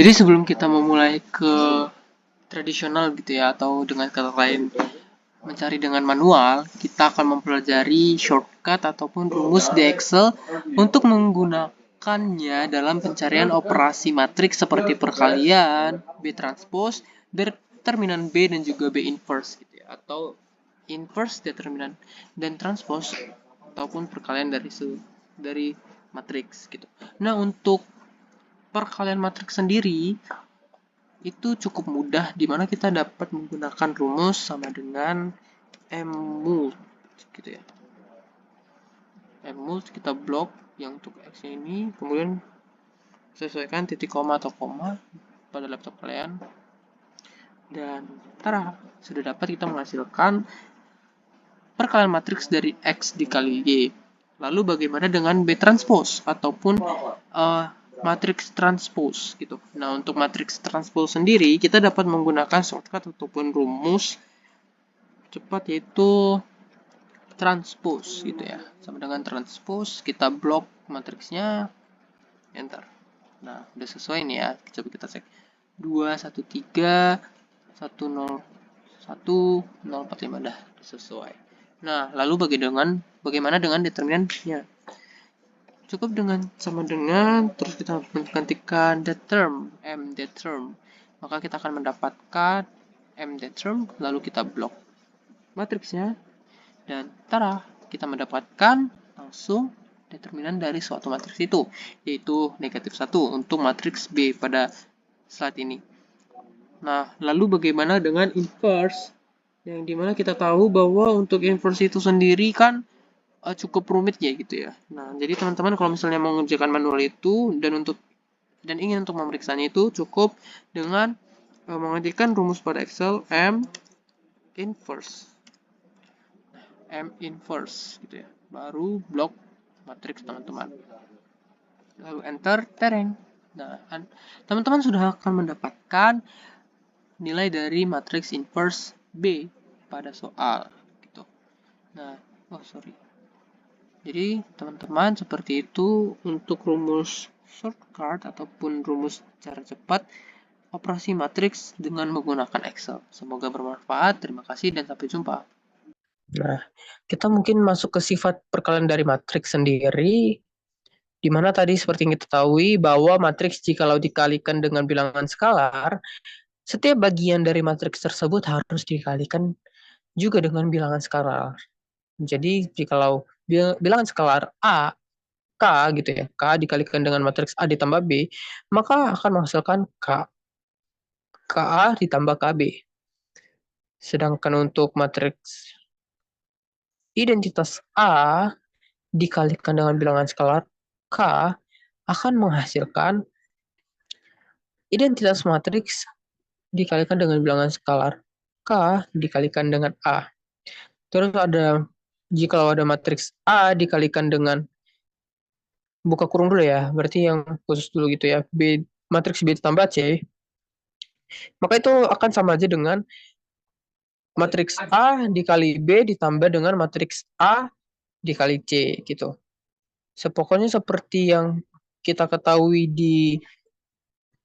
Jadi sebelum kita memulai ke tradisional gitu ya, atau dengan kata lain mencari dengan manual, kita akan mempelajari shortcut ataupun rumus di Excel untuk menggunakannya dalam pencarian operasi matriks seperti perkalian, B transpose, determinan B dan juga B inverse gitu ya, atau inverse determinan dan transpose ataupun perkalian dari matriks gitu. Nah, untuk perkalian matriks sendiri itu cukup mudah di mana kita dapat menggunakan rumus sama dengan M-mult gitu ya. M-mult kita blok yang untuk X ini, kemudian sesuaikan titik koma atau koma pada laptop kalian. Dan tara, sudah dapat kita menghasilkan perkalian matriks dari X dikali Y. Lalu bagaimana dengan B transpose ataupun matriks transpose gitu. Nah, untuk matriks transpose sendiri kita dapat menggunakan shortcut ataupun rumus cepat yaitu transpose gitu ya. Sama dengan transpose, kita blok matriksnya, enter. Nah, udah sesuai nih ya. Coba kita cek. 2 1 3 1 0 1 0 4 5 dah sesuai. Nah, lalu bagaimana dengan determinannya? Cukup dengan sama dengan terus kita menggantikan determ determ, maka kita akan mendapatkan determ, lalu kita blok matriksnya dan tara, kita mendapatkan langsung determinan dari suatu matriks itu, yaitu negatif 1 untuk matriks B pada slide ini. Nah, lalu bagaimana dengan inverse? Yang dimana kita tahu bahwa untuk inverse itu sendiri kan cukup rumit ya gitu ya. Nah, jadi teman-teman kalau misalnya mau mengerjakan manual itu dan ingin untuk memeriksanya itu cukup dengan mengetikkan rumus pada Excel inverse gitu ya. Baru blok matriks teman-teman. Lalu enter tereng. Nah, teman-teman sudah akan mendapatkan nilai dari matriks inverse B pada soal gitu. Nah, sorry. Jadi teman-teman seperti itu untuk rumus shortcut ataupun rumus cara cepat operasi matriks dengan menggunakan Excel. Semoga bermanfaat. Terima kasih dan sampai jumpa. Nah, kita mungkin masuk ke sifat perkalian dari matriks sendiri, di mana tadi seperti yang kita ketahui bahwa matriks jikalau dikalikan dengan bilangan skalar, setiap bagian dari matriks tersebut harus dikalikan juga dengan bilangan skalar. Jadi, jikalau bilangan skalar A, K gitu ya, K dikalikan dengan matriks A ditambah B, maka akan menghasilkan KA ditambah KB. Sedangkan untuk matriks identitas A dikalikan dengan bilangan skalar K akan menghasilkan identitas matriks dikalikan dengan bilangan skalar K dikalikan dengan A. Terus jika ada matriks A dikalikan dengan, buka kurung dulu ya, berarti yang khusus dulu gitu ya, matriks B ditambah C, maka itu akan sama aja dengan matriks A dikali B ditambah dengan matriks A dikali C gitu. Pokoknya seperti yang kita ketahui di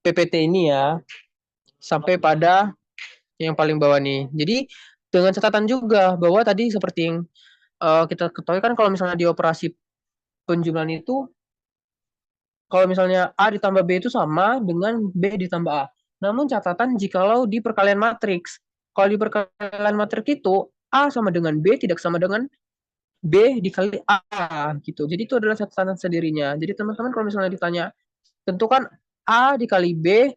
PPT ini ya, sampai pada yang paling bawah nih. Jadi dengan catatan juga bahwa tadi seperti yang kita ketahui kan, kalau misalnya di operasi penjumlahan itu, kalau misalnya A ditambah B itu sama dengan B ditambah A. Namun catatan jikalau di perkalian matriks. Kalau di perkalian matriks itu A sama dengan B tidak sama dengan B dikali A gitu. Jadi itu adalah catatan sendirinya. Jadi teman-teman kalau misalnya ditanya, tentukan A dikali B,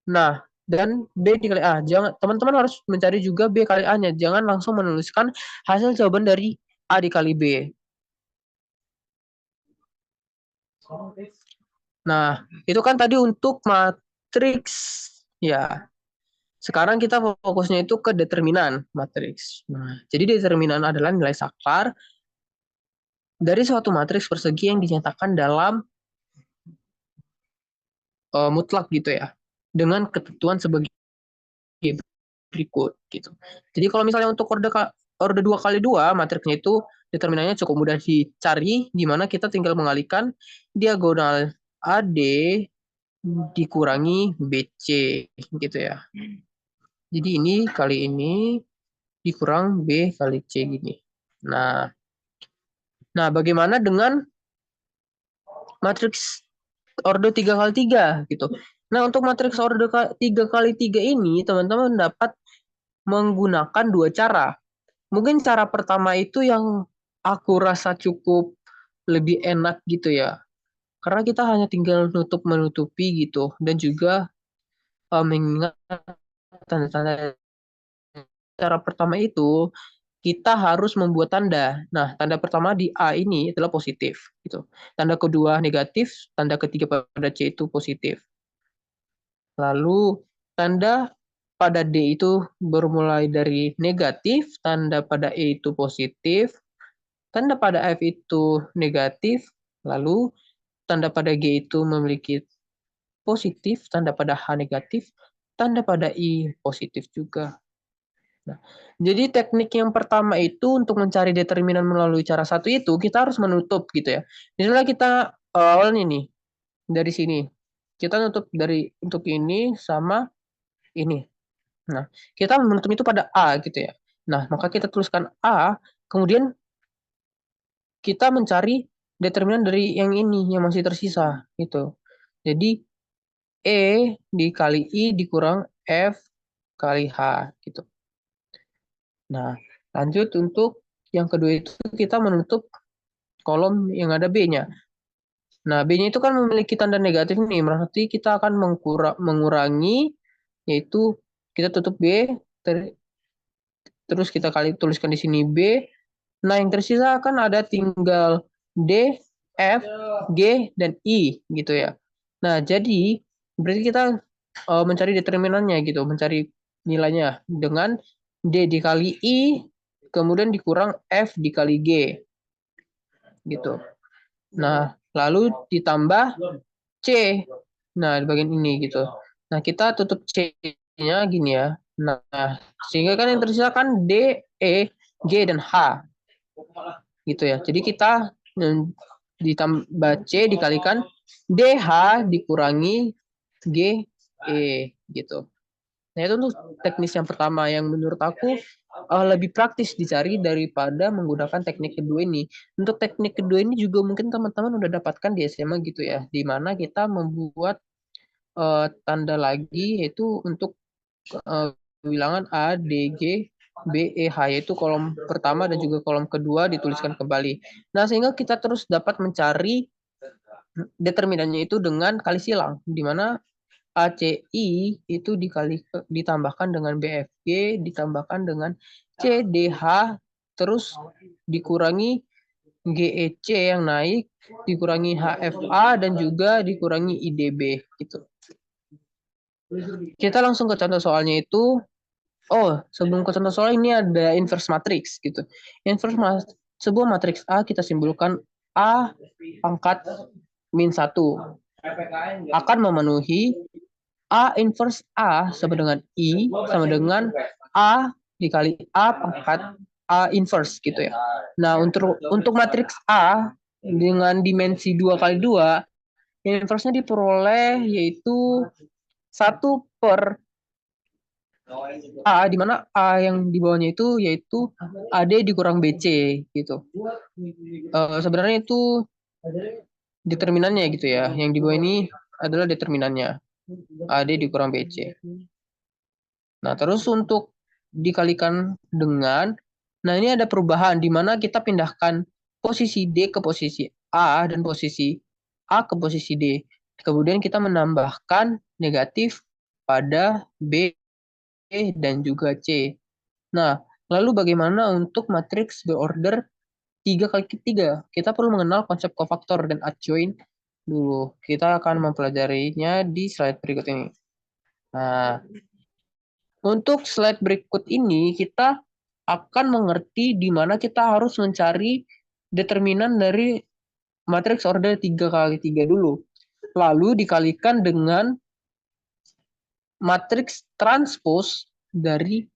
nah, dan B dikali A. Teman-teman harus mencari juga B kali A-nya. Jangan langsung menuliskan hasil jawaban dari A dikali B. Nah, itu kan tadi untuk matriks ya. Sekarang kita fokusnya itu ke determinan matriks. Nah, jadi determinan adalah nilai saklar dari suatu matriks persegi yang dinyatakan dalam mutlak gitu ya, dengan ketentuan sebagai berikut gitu. Jadi kalau misalnya untuk orde 2 kali 2, matriksnya itu determinannya cukup mudah dicari, di mana kita tinggal mengalihkan diagonal AD dikurangi BC gitu ya. Jadi ini kali ini dikurang B kali C gini. Nah, bagaimana dengan matriks order 3 kali 3 gitu. Nah, untuk matriks order 3 kali 3 ini teman-teman dapat menggunakan dua cara. Mungkin cara pertama itu yang aku rasa cukup lebih enak gitu ya. Karena kita hanya tinggal menutupi gitu dan juga mengingat tanda-tanda. Cara pertama itu kita harus membuat tanda. Nah, tanda pertama di A ini adalah positif gitu. Tanda kedua negatif, tanda ketiga pada C itu positif. Lalu tanda pada D itu bermulai dari negatif, tanda pada E itu positif, tanda pada F itu negatif, lalu tanda pada G itu memiliki positif, tanda pada H negatif, tanda pada I positif juga. Nah, jadi teknik yang pertama itu untuk mencari determinan melalui cara satu itu kita harus menutup gitu ya. Misalnya kita awalnya nih dari sini kita nutup dari untuk ini sama ini. Nah, kita menutup itu pada A gitu ya. Nah, maka kita tuliskan A, kemudian kita mencari determinan dari yang ini yang masih tersisa gitu. Jadi E dikali I dikurang F kali H gitu. Nah, lanjut untuk yang kedua itu kita menutup kolom yang ada B-nya. Nah, B-nya itu kan memiliki tanda negatif nih, berarti kita akan mengurangi, yaitu kita tutup B, terus kita kali tuliskan di sini B. Nah, yang tersisa kan ada tinggal D, F, G, dan I gitu ya. Nah, jadi berarti kita mencari determinannya gitu, mencari nilainya dengan D dikali I, kemudian dikurang F dikali G gitu. Nah, lalu ditambah C. Nah, di bagian ini gitu. Nah, kita tutup C-nya gini ya. Nah, sehingga kan yang tersisa kan D, E, G, dan H gitu ya. Jadi kita ditambah C dikalikan DH dikurangi G, E gitu. Nah, itu untuk teknis yang pertama yang menurut aku lebih praktis dicari daripada menggunakan teknik kedua ini. Untuk teknik kedua ini juga mungkin teman-teman udah dapatkan di SMA gitu ya, di mana kita membuat tanda lagi yaitu untuk bilangan A, D, G, B, E, H yaitu kolom pertama dan juga kolom kedua dituliskan kembali. Nah, sehingga kita terus dapat mencari determinannya itu dengan kali silang, di mana ACI itu ditambahkan dengan BFG, ditambahkan dengan CDH, terus dikurangi GEC yang naik, dikurangi HFA, dan juga dikurangi IDB. Gitu. Kita langsung ke contoh soalnya itu. Oh, sebelum ke contoh soal ini ada inverse matrix gitu. Sebuah matriks A kita simpulkan A pangkat min 1 akan memenuhi A inverse A sama dengan I sama dengan A dikali A pangkat A inverse gitu ya. Nah, untuk matriks A dengan dimensi 2 kali 2, inverse-nya diperoleh yaitu 1/A, di mana A yang di bawahnya itu yaitu AD dikurang BC gitu. Sebenarnya itu determinannya gitu ya. Yang di bawah ini adalah determinannya. AD dikurang BC. Nah, terus untuk dikalikan dengan, nah ini ada perubahan di mana kita pindahkan posisi D ke posisi A dan posisi A ke posisi D. Kemudian kita menambahkan negatif pada B dan juga C. Nah, lalu bagaimana untuk matriks berorder 3 kali 3? Kita perlu mengenal konsep kofaktor dan adjoint dulu. Kita akan mempelajarinya di slide berikut ini. Nah, untuk slide berikut ini, kita akan mengerti di mana kita harus mencari determinan dari matriks order 3 kali 3 dulu. Lalu dikalikan dengan matriks transpose dari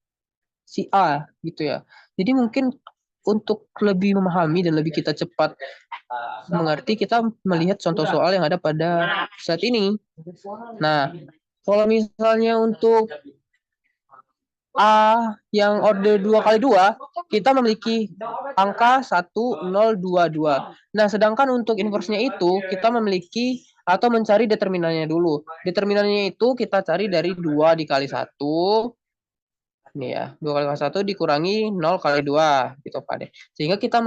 si A gitu ya. Jadi mungkin untuk lebih memahami dan lebih kita cepat mengerti, kita melihat contoh soal yang ada pada saat ini. Nah, kalau misalnya untuk A yang order 2 kali 2, kita memiliki angka 1022. Nah, sedangkan untuk inverse-nya itu, kita memiliki atau mencari determinannya dulu. Determinannya itu kita cari dari 2 dikali 1. Ini ya, 2 kali 1 dikurangi 0 kali 2, gitu Pak deh. Sehingga kita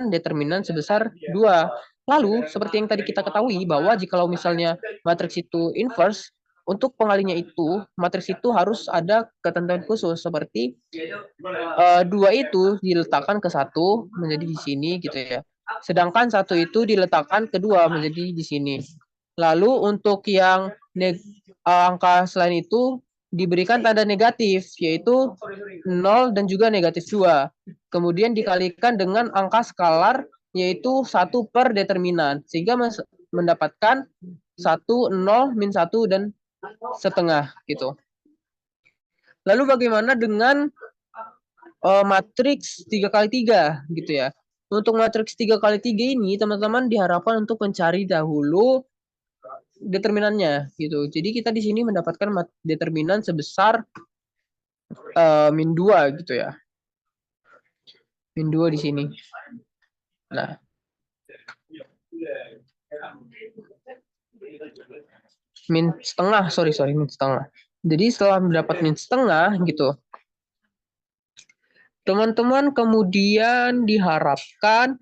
determinan sebesar 2. Lalu, seperti yang tadi kita ketahui, bahwa jikalau misalnya matriks itu inverse, untuk pengalinya itu, matriks itu harus ada ketentuan khusus, seperti 2 itu diletakkan ke 1 menjadi di sini gitu ya. Sedangkan 1 itu diletakkan ke 2 menjadi di sini. Lalu untuk yang angka selain itu diberikan tanda negatif, yaitu 0 dan juga negatif 2. Kemudian dikalikan dengan angka skalar, yaitu 1 per determinan. Sehingga mendapatkan 1, 0, min 1, dan setengah gitu. Lalu bagaimana dengan matriks 3 kali 3 gitu ya. Untuk matriks 3 kali 3 ini teman-teman diharapkan untuk mencari dahulu determinannya gitu. Jadi kita di sini mendapatkan determinan sebesar min 2 gitu ya. Min 2 di sini. Nah, min setengah, sorry, min setengah. Jadi setelah mendapat min setengah gitu, teman-teman kemudian diharapkan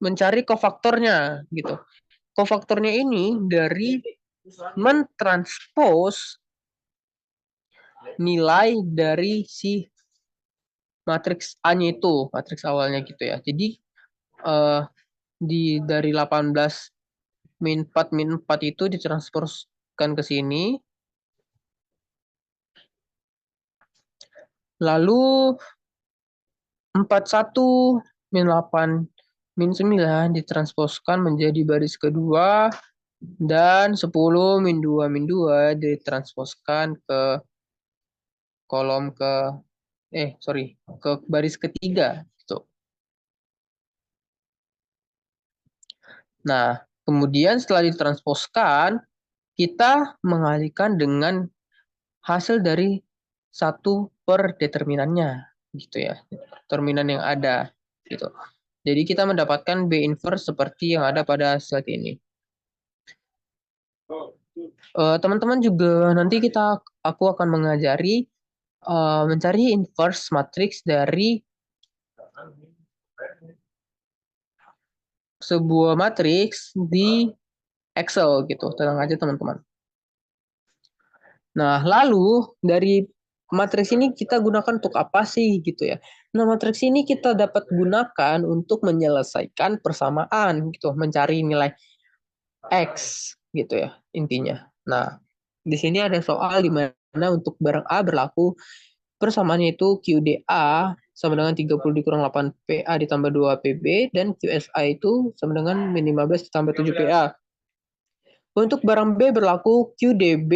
mencari kofaktornya gitu. Kofaktornya ini dari mentranspos nilai dari si matriks A-nya itu, matriks awalnya gitu ya. Jadi dari 18 min 4 itu ditransposkan ke sini. Lalu 41 min 8 min 9 ditransposkan menjadi baris kedua, dan 10 min 2 ditransposkan ke kolom ke baris ketiga gitu. Nah, kemudian setelah ditransposkan, kita mengalihkan dengan hasil dari 1 per determinannya gitu ya. Determinan yang ada gitu. Jadi kita mendapatkan B inverse seperti yang ada pada slide ini. Teman-teman juga nanti aku akan mengajari mencari inverse matrix dari sebuah matriks di Excel gitu. Tenang aja teman-teman. Nah, lalu dari matriks ini kita gunakan untuk apa sih gitu ya. Nah, matriks ini kita dapat gunakan untuk menyelesaikan persamaan gitu, mencari nilai X gitu ya intinya. Nah, di sini ada soal di mana untuk barang A berlaku persamaannya itu QDA sama dengan 30 dikurang 8 PA ditambah 2 PB, dan QSA itu sama dengan min 15 ditambah 7 PA. Untuk barang B berlaku QDB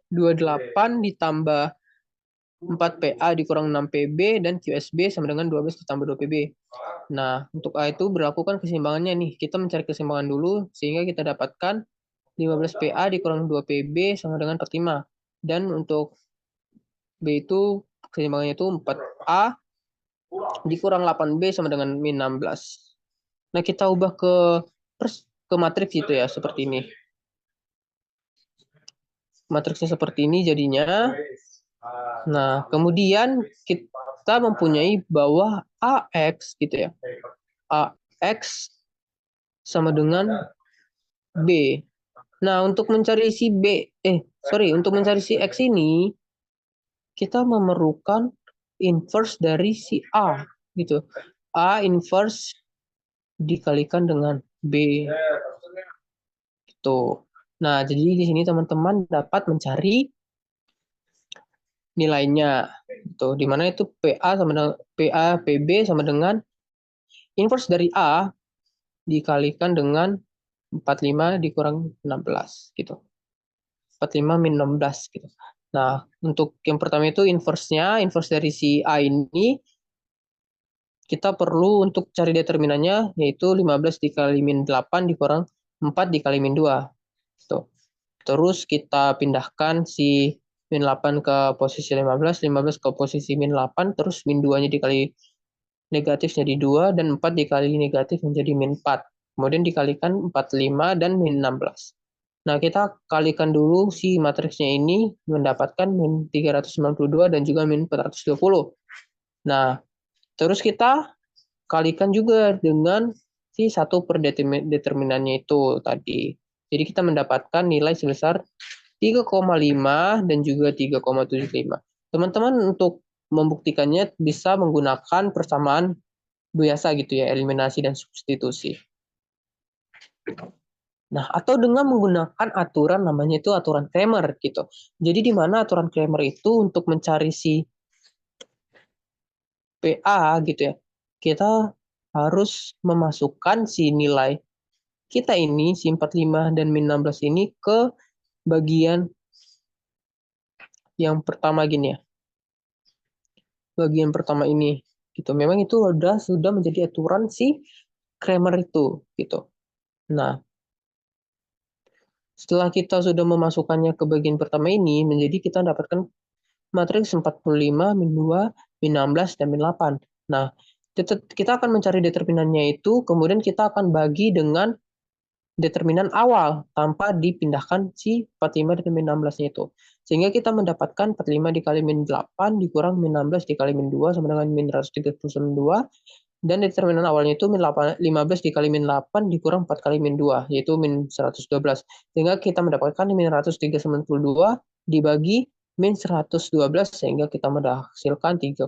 28 ditambah 4 PA dikurang 6 PB, dan QSB sama dengan 12 ditambah 2 PB. Nah, untuk A itu berlakukan keseimbangannya nih. Kita mencari keseimbangan dulu sehingga kita dapatkan 15 PA dikurang 2 PB sama dengan 45. Dan untuk B itu keseimbangannya itu 4A dikurang 8B sama dengan min 16. Nah, kita ubah ke matriks itu ya, seperti ini. Matriksnya seperti ini jadinya. Nah, kemudian kita mempunyai bawah AX gitu ya. AX sama dengan B. Nah, untuk mencari si untuk mencari si X ini, kita memerlukan inverse dari si A gitu. A inverse dikalikan dengan B. Gitu. Nah, jadi di sini teman-teman dapat mencari nilainya. Gitu. Di mana itu PA PB sama dengan inverse dari A dikalikan dengan 45 dikurang 16 gitu. 45 min 16 gitu. Nah, untuk yang pertama itu inverse-nya, inverse dari si A ini, kita perlu untuk cari determinannya, yaitu 15 dikali min 8 dikurang 4 dikali min 2. Tuh. Terus kita pindahkan si min 8 ke posisi 15, 15 ke posisi min 8, terus min 2-nya dikali negatif jadi 2, dan 4 dikali negatif menjadi min 4. Kemudian dikalikan 45 dan min 16. Nah, kita kalikan dulu si matriksnya ini mendapatkan min 392 dan juga min 420. Nah, terus kita kalikan juga dengan si satu per determinannya itu tadi. Jadi kita mendapatkan nilai sebesar 3,5 dan juga 3,75. Teman-teman untuk membuktikannya bisa menggunakan persamaan biasa gitu ya, eliminasi dan substitusi. Nah, atau dengan menggunakan aturan namanya itu aturan Cramer gitu. Jadi di mana aturan Cramer itu untuk mencari si PA gitu ya, kita harus memasukkan si nilai kita ini, si 45 dan min 16 ini ke bagian yang pertama gini ya. Bagian pertama ini gitu. Memang itu sudah menjadi aturan si Cramer itu gitu. Nah, setelah kita sudah memasukkannya ke bagian pertama ini, menjadi kita dapatkan matriks 45, min 2, min 16, dan min 8. Nah, kita akan mencari determinannya itu, kemudian kita akan bagi dengan determinan awal tanpa dipindahkan si 45 dan min 16-nya itu. Sehingga kita mendapatkan 45 dikali min 8 dikurang min 16 dikali min 2 sama dengan min 132. Dan determinan awalnya itu min 15 dikali min 8 dikurang 4 kali min 2, yaitu min 112. Sehingga kita mendapatkan min 192 dibagi min 112, sehingga kita menghasilkan 3,5.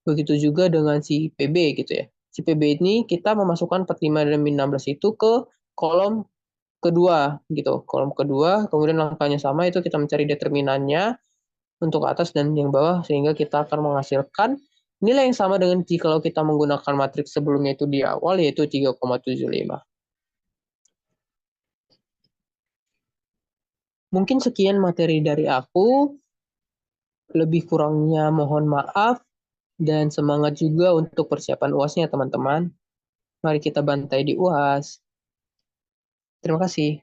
Begitu juga dengan si PB gitu ya. Si PB ini kita memasukkan 45 dan min 16 itu ke kolom kedua gitu. Kolom kedua, kemudian langkahnya sama, itu kita mencari determinannya untuk atas dan yang bawah, sehingga kita akan menghasilkan nilai yang sama dengan kalau kita menggunakan matriks sebelumnya itu di awal, yaitu 3,75. Mungkin sekian materi dari aku. Lebih kurangnya mohon maaf, dan semangat juga untuk persiapan UASnya, teman-teman. Mari kita bantai di UAS. Terima kasih.